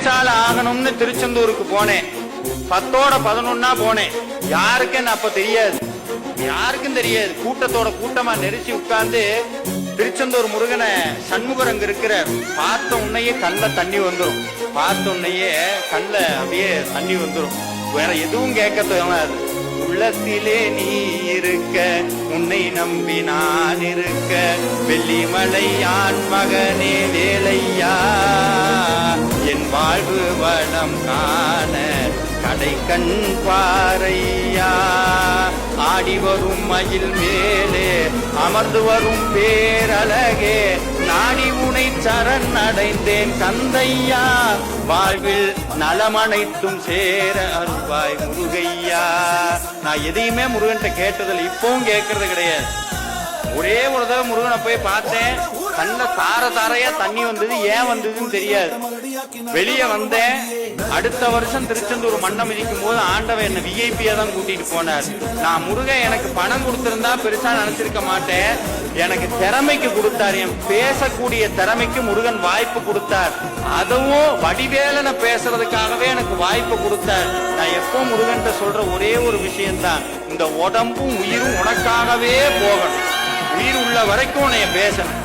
பெரிசால ஆகணும்னு திருச்செந்தூருக்கு போனேன். 10ஓட 11 போனேன். யாருக்கும் அப்ப தெரியாது, யாருக்கும் தெரியாது. கூட்டத்தோட கூட்டமா நெரிச்சு உட்கார்ந்து திருச்செந்தூர் முருகனை சண்முகர் அங்க இருக்கிறார். பார்த்த உன்னையே கண்ல தண்ணி வந்துடும், பார்த்த உன்னையே கண்ல அப்படியே தண்ணி வந்துடும். வேற எதுவும் கேட்க தோணாது. உள்ளத்திலே நீ இருக்க, உன்னை நம்பி நான் இருக்க, வெள்ளிமலை ஆண் மகனே வேலையா, என் வாழ்வு வளம் காண கடை கண் பாறையா, ஆடி வரும் மயில் மேலே அமர்ந்து வரும் பேரழகே, நாடி உனை சரண் அடைந்தேன் கந்தையா, வாழ்வில் நலமனைத்தும் சேர அருள்வாய் முருகையா. நான் எதையுமே முருகன்ட்ட கேட்டதில்லை, இப்பவும் கேட்கறது கிடையாது. ஒரே ஒரு தடவை முருகனை போய் பார்த்தேன், கண்ணுல தார தாரையா தண்ணி வந்தது. ஏன் வந்ததுன்னு தெரியாது. வெளியே வந்தேன். அடுத்த வருஷம் திருச்செந்தூர் மண்டம் மிதிக்கும் போது ஆண்டவன் என்ன விஐபியா தான் கூட்டிட்டு போனார். நான் முருகன் எனக்கு பணம் கொடுத்திருந்தா பெருசா நினைச்சிருக்க மாட்டேன். எனக்கு திறமைக்கு கொடுத்தார், என் பேசக்கூடிய திறமைக்கு முருகன் வாய்ப்பு கொடுத்தார். அதுவும் வடிவேலனை பேசுறதுக்காகவே எனக்கு வாய்ப்பு கொடுத்தார். நான் எப்போ முருகன்ட்ட சொல்ற ஒரே ஒரு விஷயம்தான், இந்த உடம்பும் உயிரும் உனக்காகவே போகணும், உயிர் உள்ள வரைக்கும் உன்னைய பேசணும்.